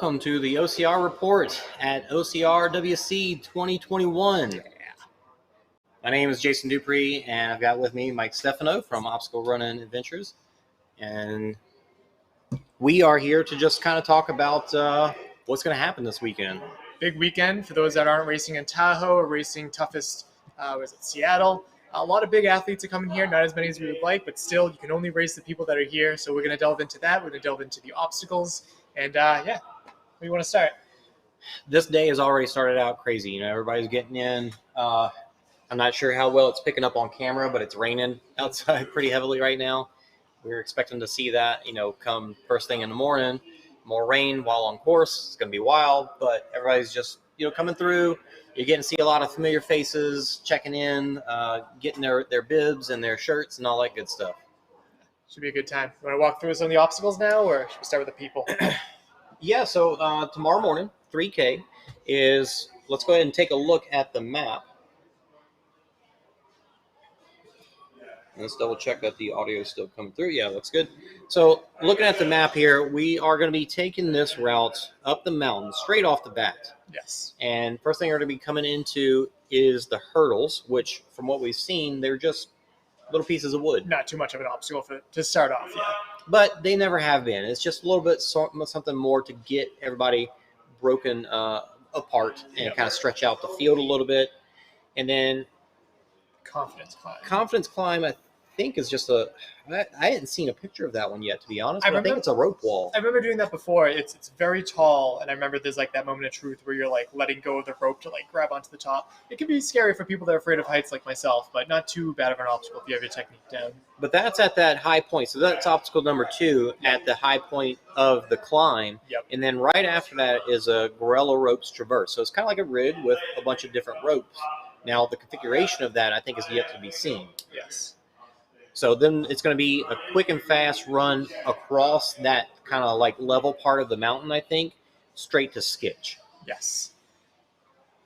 welcome to the OCR report at OCRWC 2021. My name is Jason Dupree, and I've got with me Mike Stefano from Obstacle Running Adventures. And we are here to just kind of talk about what's going to happen this weekend. Big weekend for those that aren't racing in Tahoe or racing toughest, Seattle. A lot of big athletes are coming here, not as many as we would like, but still, you can only race the people that are here. So we're going to delve into that. We're going to delve into the obstacles. And where do you want to start? This day has already started out crazy. You know, everybody's getting in. I'm not sure how well it's picking up on camera, but it's raining outside pretty heavily right now. We're expecting to see that, come first thing in the morning. More rain while on course. It's going to be wild, but everybody's just, coming through. You're getting to see a lot of familiar faces, checking in, getting their bibs and their shirts and all that good stuff. Should be a good time. You want to walk through some of the obstacles now, or should we start with the people? Yeah, so tomorrow morning, 3K is, let's go ahead and take a look at the map. Let's double check that the audio is still coming through. Yeah, looks good. So looking at the map here, we are going to be taking this route up the mountain straight off the bat. Yes. And first thing we're going to be coming into is the hurdles, which from what we've seen, they're just little pieces of wood. Not too much of an obstacle to start off, yeah. But they never have been. It's just a little bit something more to get everybody broken apart and kind of stretch out the field a little bit. And then confidence climb. Confidence climb, I think, is just I hadn't seen a picture of that one yet, to be honest. I think it's a rope wall. I remember doing that before. It's very tall, and I remember there's like that moment of truth where you're like letting go of the rope to like grab onto the top. It can be scary for people that are afraid of heights like myself, but not too bad of an obstacle if you have your technique down. But that's at that high point. So that's obstacle number 2 at the high point of the climb. Yep. And then right after that is a Gorilla Ropes Traverse. So it's kind of like a rig with a bunch of different ropes. Now, the configuration of that, I think, is yet to be seen. Yes. So then it's going to be a quick and fast run across that kind of like level part of the mountain, I think, straight to Sketch. Yes.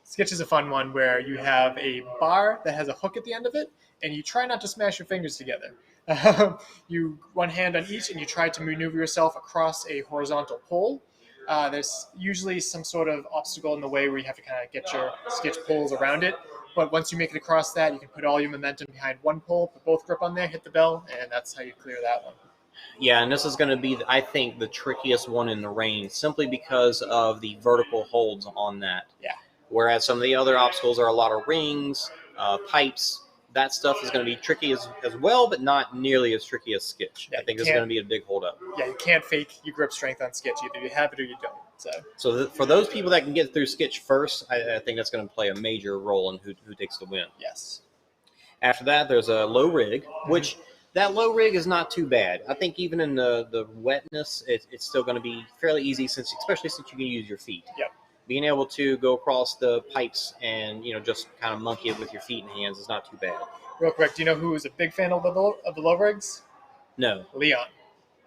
Sketch is a fun one where you have a bar that has a hook at the end of it, and you try not to smash your fingers together. You one hand on each, and you try to maneuver yourself across a horizontal pole. There's usually some sort of obstacle in the way where you have to kind of get your Sketch poles around it. But once you make it across that, you can put all your momentum behind one pole, put both grip on there, hit the bell, and that's how you clear that one. Yeah, and this is going to be, I think, the trickiest one in the rain, simply because of the vertical holds on that. Yeah. Whereas some of the other obstacles are a lot of rings, pipes. That stuff is going to be tricky as well, but not nearly as tricky as Sketch. Yeah, I think this is going to be a big hold-up. Yeah, you can't fake your grip strength on Sketch. Either you have it or you don't. So for those people that can get through Sketch first, I think that's going to play a major role in who takes the win. Yes. After that, there's a low rig, which that low rig is not too bad. I think even in the wetness, it's still going to be fairly easy, especially since you can use your feet. Yep. Being able to go across the pipes and just kind of monkey it with your feet and hands is not too bad. Real quick, do you know who is a big fan of the low rigs? No. Leon.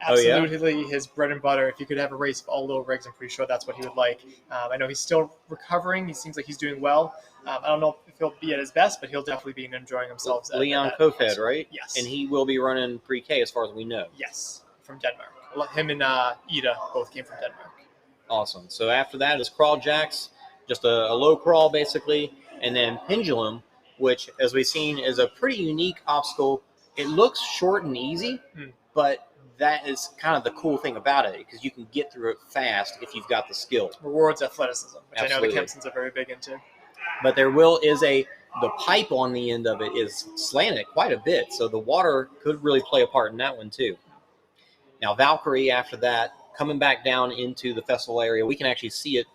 Absolutely, his bread and butter. If you could have a race of all low rigs, I'm pretty sure that's what he would like. I know he's still recovering. He seems like he's doing well. I don't know if he'll be at his best, but he'll definitely be enjoying himself. Leon Kofed, right? Yes. And he will be running pre-K as far as we know. Yes, from Denmark. Him and Ida both came from Denmark. Awesome. So after that is crawl jacks, just a low crawl basically, and then pendulum, which, as we've seen, is a pretty unique obstacle. It looks short and easy, but that is kind of the cool thing about it, because you can get through it fast if you've got the skill. Rewards athleticism, which Absolutely. I know the Kempsons are very big into. But the pipe on the end of it is slanted quite a bit, so the water could really play a part in that one too. Now Valkyrie, after that, coming back down into the festival area, we can actually see it,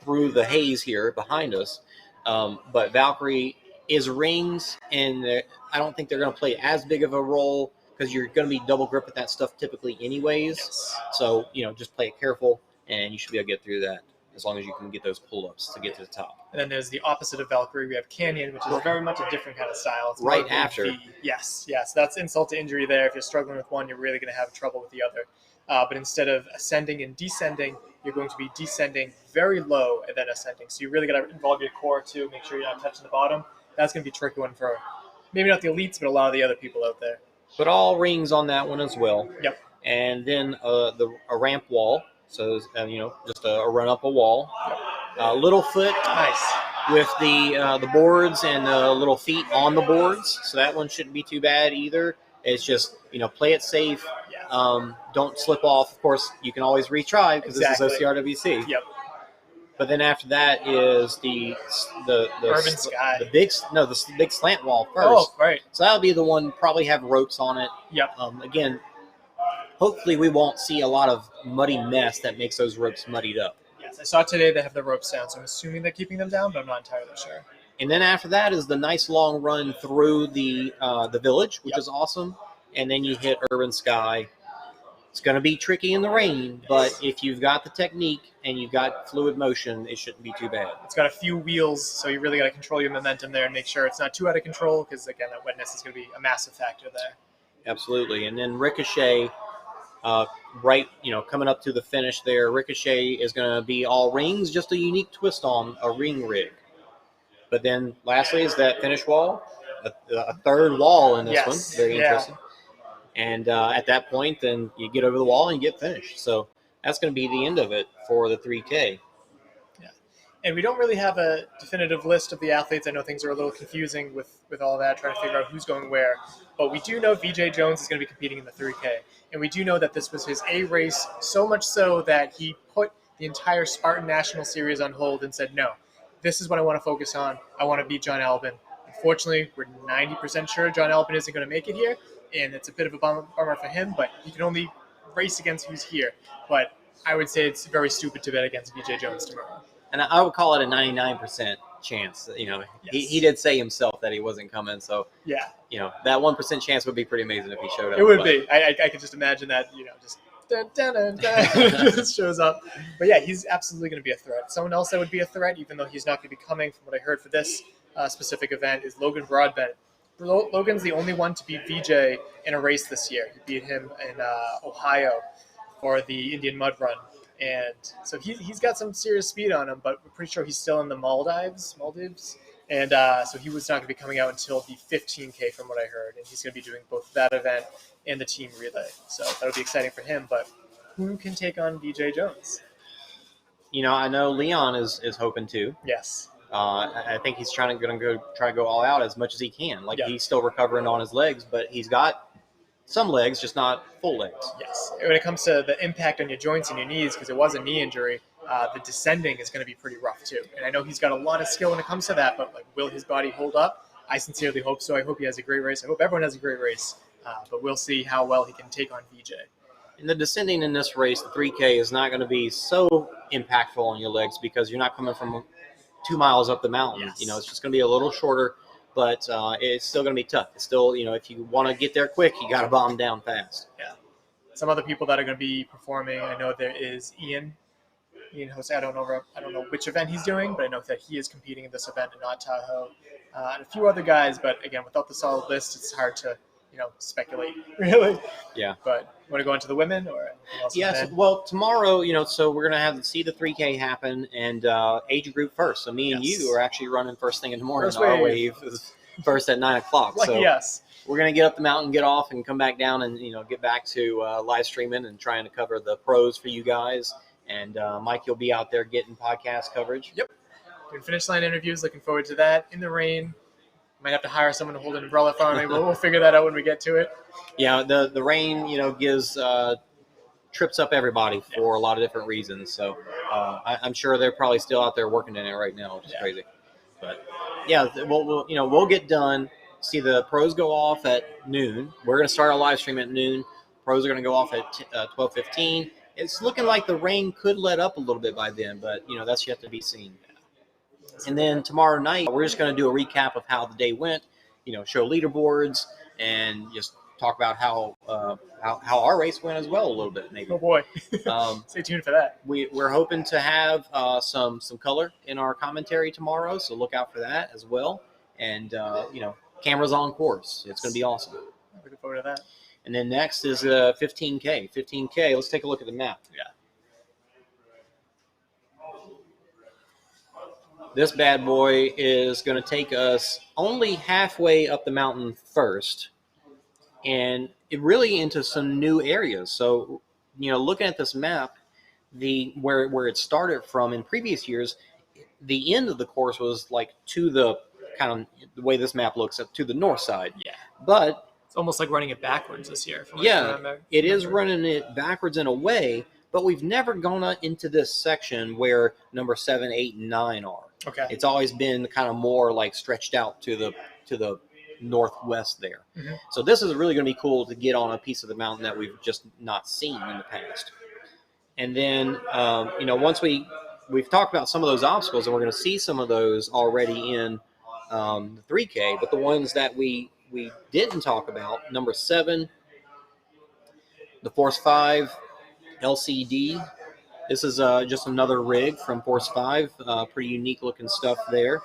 through the haze here behind us. But Valkyrie is rings, and I don't think they're going to play as big of a role, because you're going to be double gripping that stuff typically anyways. Yes. So, just play it careful, and you should be able to get through that as long as you can get those pull-ups to get to the top. And then there's the opposite of Valkyrie. We have Canyon, which is very much a different kind of style. It's right after. Yes. That's insult to injury there. If you're struggling with one, you're really going to have trouble with the other. But instead of ascending and descending, you're going to be descending very low and then ascending. So you really got to involve your core too, make sure you're not touching the bottom. That's going to be a tricky one for maybe not the elites, but a lot of the other people out there. But all rings on that one as well. Yep. And then a ramp wall, So just a run up a wall. Littlefoot Nice. with the boards and the little feet on the boards, so that one shouldn't be too bad either. It's just play it safe. Yeah. Don't slip off. Of course, you can always retry because Exactly. this is OCRWC. Yep. But then after that is the Urban Sky. the big slant wall first. Oh, right. So that'll be the one, probably have ropes on it. Yep. Again, hopefully we won't see a lot of muddy mess that makes those ropes muddied up. Yes, I saw today they have the ropes down, so I'm assuming they're keeping them down, but I'm not entirely sure. And then after that is the nice long run through the village, which is awesome. And then you hit Urban Sky. It's going to be tricky in the rain, but if you've got the technique and you've got fluid motion, it shouldn't be too bad. It's got a few wheels, so you really got to control your momentum there and make sure it's not too out of control, because again, that wetness is going to be a massive factor there. Absolutely. And then Ricochet, coming up to the finish there, Ricochet is going to be all rings, just a unique twist on a ring rig. But then lastly is that finish wall, a third wall in this one. Very interesting. And at that point, then you get over the wall and you get finished. So that's going to be the end of it for the 3K. Yeah. And we don't really have a definitive list of the athletes. I know things are a little confusing with all that, trying to figure out who's going where. But we do know VJ Jones is going to be competing in the 3K. And we do know that this was his A race, so much so that he put the entire Spartan National Series on hold and said, no, this is what I want to focus on. I want to beat John Albin. Unfortunately, we're 90% sure John Albin isn't going to make it here. And it's a bit of a bummer for him, but he can only race against who's here. But I would say it's very stupid to bet against VJ Jones tomorrow. And I would call it a 99% chance. He did say himself that he wasn't coming. So, yeah, that 1% chance would be pretty amazing if he showed up. It would be. I could just imagine that, just just shows up. But yeah, he's absolutely going to be a threat. Someone else that would be a threat, even though he's not going to be coming, from what I heard for this specific event, is Logan Broadbent. Logan's the only one to beat VJ in a race this year. He beat him in Ohio for the Indian Mud Run. And so he's got some serious speed on him, but we're pretty sure he's still in the Maldives. And so he was not going to be coming out until the 15K from what I heard. And he's going to be doing both that event and the team relay. So that'll be exciting for him. But who can take on VJ Jones? I know Leon is hoping to. Yes. I think he's try to go all out as much as he can. He's still recovering on his legs, but he's got some legs, just not full legs. Yes. When it comes to the impact on your joints and your knees, because it was a knee injury, the descending is going to be pretty rough too. And I know he's got a lot of skill when it comes to that, but will his body hold up? I sincerely hope so. I hope he has a great race. I hope everyone has a great race, but we'll see how well he can take on VJ. And the descending in this race, the 3K, is not going to be so impactful on your legs because you're not coming from 2 miles up the mountain. Yes. It's just going to be a little shorter, but it's still going to be tough. It's still, if you want to get there quick, you got to bomb down fast. Yeah. Some other people that are going to be performing, I know there is Ian Jose. I don't know which event he's doing, but I know that he is competing in this event in Not Tahoe, and a few other guys. But again, without the solid list, it's hard to speculate really. Yeah. But you want to go into the women or anything else? Yes. Well, tomorrow, so we're going to see the 3K happen and age group first. So me and you are actually running first thing in the morning. First Our wave. wave is first at 9 o'clock. Lucky so us. We're going to get up the mountain, get off, and come back down and, get back to live streaming and trying to cover the pros for you guys. And Mike, you'll be out there getting podcast coverage. Yep. Doing finish line interviews. Looking forward to that. In the rain. Might have to hire someone to hold an umbrella for me, but we'll figure that out when we get to it. Yeah, the rain, gives trips up everybody for a lot of different reasons. So I'm sure they're probably still out there working in it right now, which is crazy. But yeah, we'll get done. See the pros go off at noon. We're going to start our live stream at noon. Pros are going to go off at 12:15. It's looking like the rain could let up a little bit by then, but that's yet to be seen. And then tomorrow night, we're just going to do a recap of how the day went, show leaderboards and just talk about how our race went as well a little bit, maybe. Oh, boy. Stay tuned for that. We're hoping to have some color in our commentary tomorrow, so look out for that as well. And, cameras on course. It's going to be awesome. Looking forward to that. And then next is 15K. 15K, let's take a look at the map. Yeah. This bad boy is going to take us only halfway up the mountain first and it really into some new areas. So, looking at this map, where it started from in previous years, the end of the course was like to the kind of the way this map looks up to the north side. Yeah. But It's almost like running it backwards this year. From what I yeah, remember. it is running it backwards in a way, but we've never gone into this section where number 7, 8, and 9 are. Okay. It's always been kind of more like stretched out to the northwest there. Mhm. So this is really going to be cool to get on a piece of the mountain that we've just not seen in the past. And then once we've talked about some of those obstacles, and we're going to see some of those already in the 3K, but the ones that we didn't talk about, number 7, the Force 5 LCD. This is just another rig from Force 5. Pretty unique looking stuff there.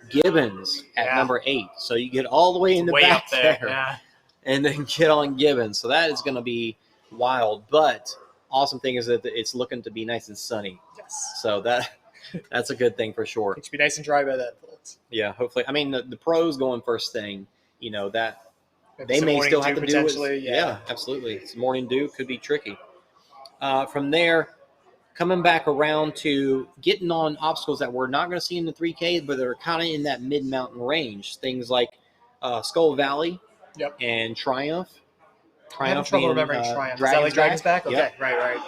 Gibbons at number 8. So you get all the way in the way back up there. Yeah. and then get on Gibbons. So that is going to be wild. But awesome thing is that it's looking to be nice and sunny. Yes. So that's a good thing for sure. It should be nice and dry by then, folks. Yeah, hopefully. I mean, the pros going first thing, that Maybe they some may morning still have dew to do potentially. it. Yeah, absolutely. Some morning dew could be tricky. From there, coming back around to getting on obstacles that we're not going to see in the 3K, but they're kind of in that mid-mountain range. Things like Skull Valley and Triumph. I'm having trouble remembering Triumph. Is that like Dragon's Back? Okay, Yep. right.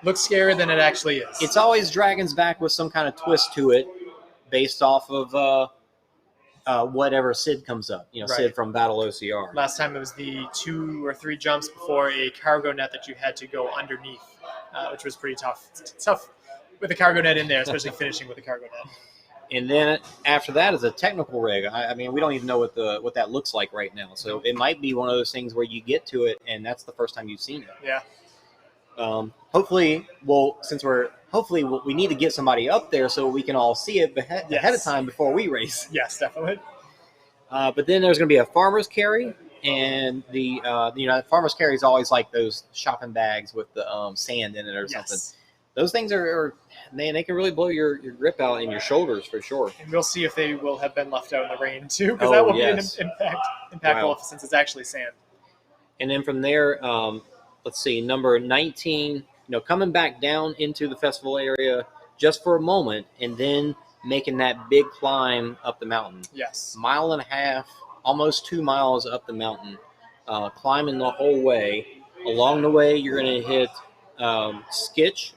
Looks scarier than it actually is. It's always Dragon's Back with some kind of twist to it based off of whatever Sid comes up. Sid from Battle OCR. Last time it was the 2 or 3 jumps before a cargo net that you had to go underneath, which was pretty tough. It's tough with a cargo net in there, especially finishing with a cargo net. And then after that is a technical rig. I mean, we don't even know what that looks like right now. So it might be one of those things where you get to it and that's the first time you've seen it. Yeah. Hopefully, we need to get somebody up there so we can all see it ahead of time before we race. Yes, definitely. But then there's going to be a farmer's carry, and the farmer's carry is always like those shopping bags with the sand in it or something. Those things they can really blow your grip out in your shoulders for sure. And we'll see if they will have been left out in the rain too, because that will be an impactful since it's actually sand. And then from there, let's see, number 19, coming back down into the festival area just for a moment, and then making that big climb up the mountain. Yes. 1.5 miles, almost 2 miles up the mountain, climbing the whole way. Along the way, you're going to hit Skitch,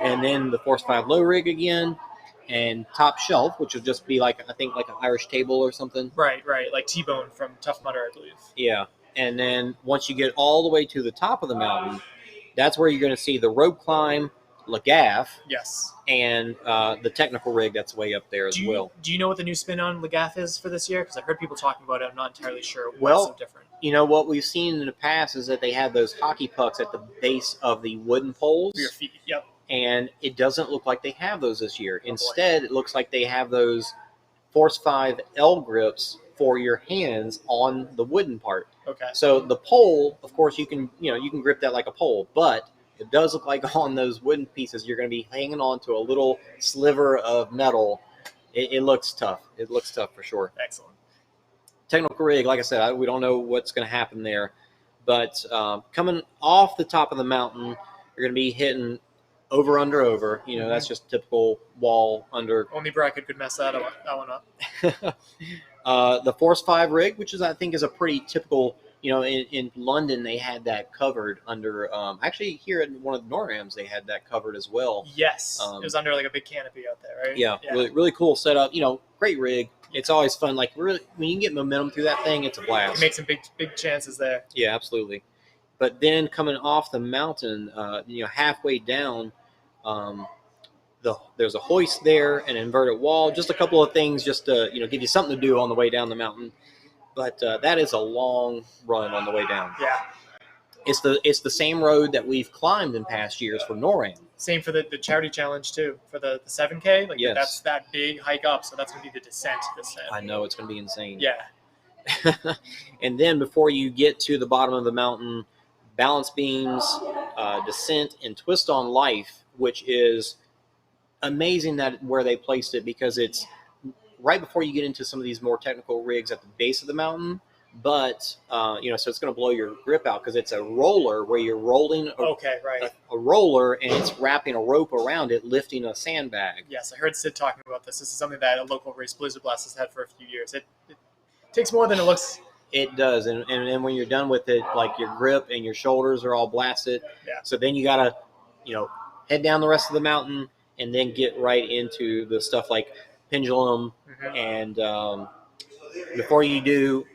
and then the Force 5 low rig again, and Top Shelf, which will just be like an Irish table or something. Right, like T-Bone from Tough Mudder, I believe. Yeah, and then once you get all the way to the top of the mountain, that's where you're going to see the rope climb, Lagaff, and the technical rig that's way up there as well. Do you know what the new spin on Lagaff is for this year? Because I heard people talking about it. I'm not entirely sure what's so different. What we've seen in the past is that they have those hockey pucks at the base of the wooden poles. For your feet, yep. And it doesn't look like they have those this year. Instead, it looks like they have those Force 5 L grips for your hands on the wooden part. Okay. So the pole, of course, you can grip that like a pole, but it does look like on those wooden pieces you're going to be hanging on to a little sliver of metal. It looks tough. It looks tough for sure. Excellent. Technical rig, like I said, we don't know what's going to happen there, but coming off the top of the mountain, you're going to be hitting over, under, over. That's just typical wall under. Only bracket could mess that one up. The Force 5 rig, which I think is a pretty typical. In London they had that covered under. Actually, here in one of the NORAMs they had that covered as well. Yes, it was under like a big canopy out there, right? Yeah. Really, really cool setup. Great rig. It's always fun. Like really, when you can get momentum through that thing, it's a blast. You make some big chances there. Yeah, absolutely. But then coming off the mountain, halfway down, there's a hoist there, an inverted wall, just a couple of things just to give you something to do on the way down the mountain. But that is a long run on the way down. Yeah. It's the same road that we've climbed in past years for NORAM. Same for the charity challenge too, for the 7K. Yes. That's that big hike up, so that's going to be the descent this time. I know, it's going to be insane. Yeah. And then before you get to the bottom of the mountain, balance beams, descent, and twist on life, which is amazing that where they placed it, because it's right before you get into some of these more technical rigs at the base of the mountain, but so it's going to blow your grip out because it's a roller where you're rolling Okay, right. a roller and it's wrapping a rope around it, lifting a sandbag. Yes, I heard Sid talking about this. This is something that a local race, Blizzard Blast, has had for a few years. It takes more than it looks. It does, and then when you're done with it, like your grip and your shoulders are all blasted. Yeah. So then you gotta, head down the rest of the mountain and then get right into the stuff like pendulum, and before you do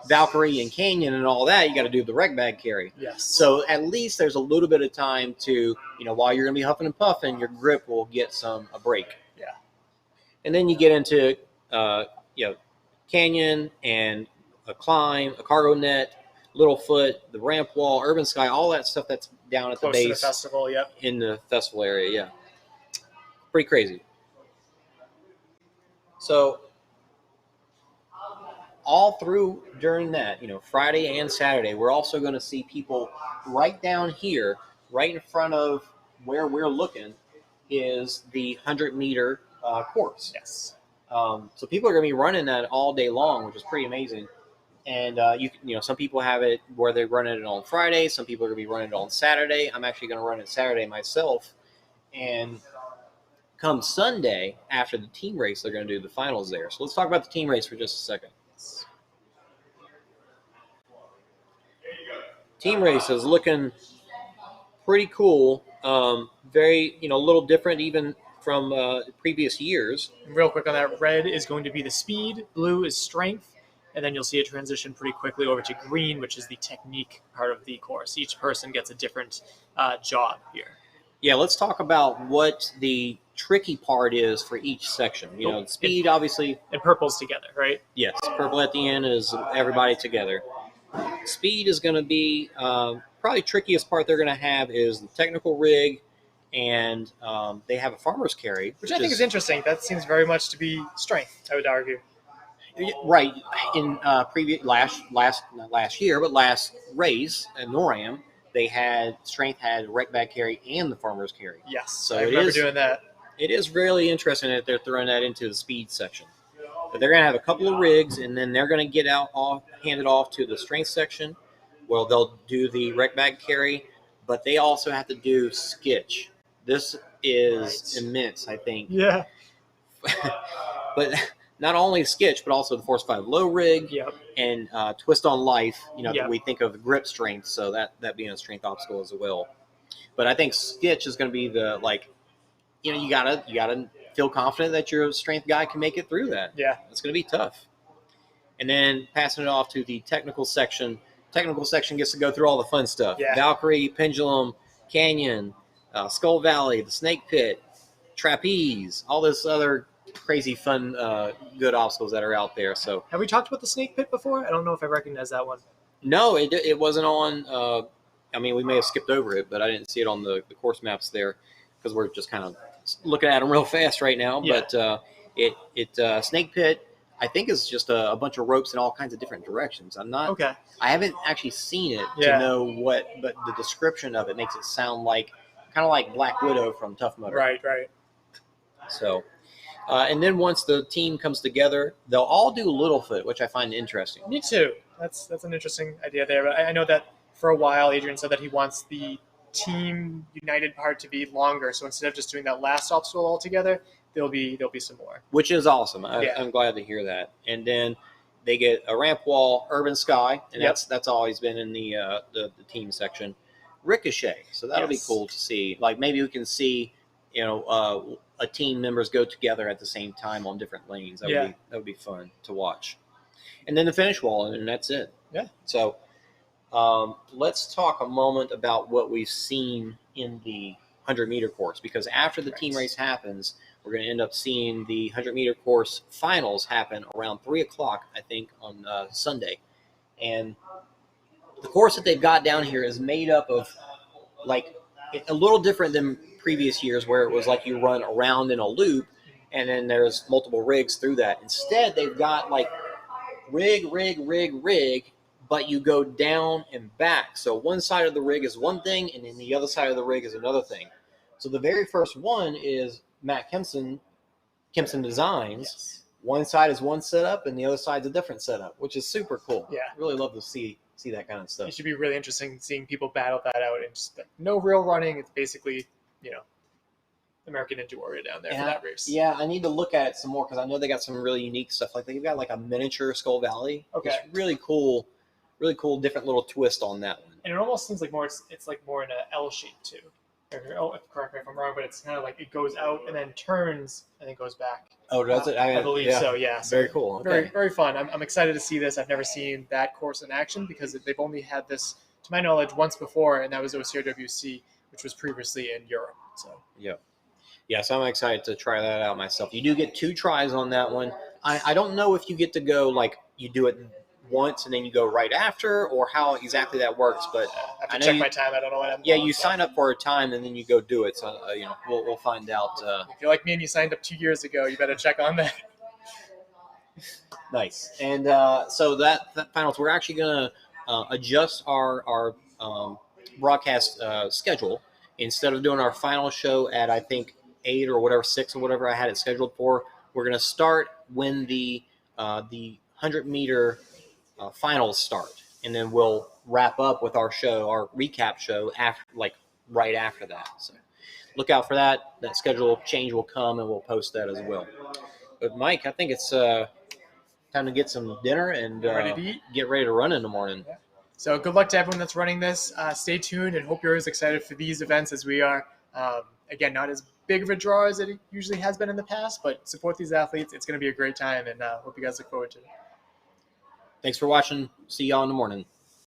Valkyrie and Canyon and all that, you got to do the rec bag carry. Yes. So at least there's a little bit of time to, while you're gonna be huffing and puffing, your grip will get a break. Yeah. And then you get into, Canyon and a climb, a cargo net, Littlefoot, the ramp wall, Urban Sky, all that stuff that's down at Close the base to the festival, yep. in the festival area. Yeah, pretty crazy. So all through during that, Friday and Saturday, we're also going to see people right down here, right in front of where we're looking, is the 100-meter course. Yes. So people are going to be running that all day long, which is pretty amazing. And some people have it where they're running it on Friday. Some people are going to be running it on Saturday. I'm actually going to run it Saturday myself. And come Sunday, after the team race, they're going to do the finals there. So let's talk about the team race for just a second. Team race is looking pretty cool. Very, a little different even from previous years. Real quick on that, red is going to be the speed, blue is strength, and then you'll see it transition pretty quickly over to green, which is the technique part of the course. Each person gets a different job here. Yeah, let's talk about what the tricky part is for each section. Speed, obviously. And purple's together, right? Yes, purple at the end is everybody together. Speed is going to be probably trickiest part they're going to have is the technical rig, and they have a farmer's carry. Which I think is interesting. That seems very much to be strength, I would argue. Right. In last year, but last race at NORAM, strength had rec bag carry and the farmer's carry. Yes, so I remember doing that. It is really interesting that they're throwing that into the speed section. But they're going to have a couple of rigs, and then they're going to get handed off to the strength section. Well, they'll do the rec bag carry, but they also have to do skitch. This is immense, I think. Yeah. But not only skitch, but also the Force 5 low rig, and twist on life. We think of grip strength, so that being a strength obstacle as well. But I think skitch is going to be the you gotta feel confident that your strength guy can make it through that. Yeah, it's going to be tough. And then passing it off to the technical section. Technical section gets to go through all the fun stuff. Yeah. Valkyrie, pendulum, canyon, Skull Valley, the snake pit, trapeze, all this other crazy fun good obstacles that are out there. So have we talked about the snake pit before? I don't know if I recognize that one. No, it wasn't on. We may have skipped over it, but I didn't see it on the course maps there because we're just kind of looking at them real fast right now. Yeah. But snake pit, I think, is just a bunch of ropes in all kinds of different directions. I haven't actually seen it to know what, but the description of it makes it sound kind of like Black Widow from Tough Mudder. Right. So, and then once the team comes together, they'll all do Littlefoot, which I find interesting. Me too. That's an interesting idea there. But I know that for a while, Adrian said that he wants the team united part to be longer. So instead of just doing that last obstacle all together, there'll be some more. Which is awesome. I'm glad to hear that. And then they get a ramp wall, Urban Sky, and that's always been in the team section. Ricochet. So that'll be cool to see. Maybe we can see, a team members go together at the same time on different lanes. That would be fun to watch. And then the finish wall, and that's it. Yeah. So let's talk a moment about what we've seen in the 100-meter course, because after the team race happens, we're going to end up seeing the 100-meter course finals happen around 3 o'clock, I think, on Sunday. And the course that they've got down here is made up of, a little different than previous years where it was you run around in a loop and then there's multiple rigs through that. Instead, they've got rig, but you go down and back. So one side of the rig is one thing, and then the other side of the rig is another thing. So the very first one is Matt Kempson Designs, one side is one setup and the other side's a different setup, which is super cool. Yeah. Really love to see that kind of It stuff. should be really interesting seeing people battle that out and just like, no real running. It's basically, American Ninja Warrior down there for that race. Yeah, I need to look at it some more because I know they got some really unique stuff. Like they've got like a miniature Skull Valley. Okay. It's really cool, different little twist on that one. And it almost seems like it's like more in an L shape too. Correct me if I'm wrong, but it's kind of like it goes out and then turns and then goes back. Oh, does it? I believe so. Yeah. So very cool. Okay. Very, very fun. I'm excited to see this. I've never seen that course in action because they've only had this, to my knowledge, once before, and that was OCRWC, which was previously in Europe. So. Yeah, so I'm excited to try that out myself. You do get 2 tries on that one. I don't know if you get to go like you do it once and then you go right after, or how exactly that works. But I have to check my time. I don't know what I'm. Yeah, you sign up for a time and then you go do it. So we'll find out. If you're like me and you signed up 2 years ago, you better check on that. Nice. And so that finals, we're actually gonna adjust our broadcast schedule. Instead of doing our final show at I think 8 or whatever, 6 or whatever I had it scheduled for, we're gonna start when the 100-meter finals start, and then we'll wrap up with our recap show right after that. So look out for that. That schedule change will come, and we'll post that as well. But Mike, I think it's time to get some dinner and ready to eat. Get ready to run in the morning. Yeah. So good luck to everyone that's running this. Stay tuned and hope you're as excited for these events as we are. Again, not as big of a draw as it usually has been in the past, but support these athletes. It's going to be a great time, and hope you guys look forward to it. Thanks for watching. See y'all in the morning.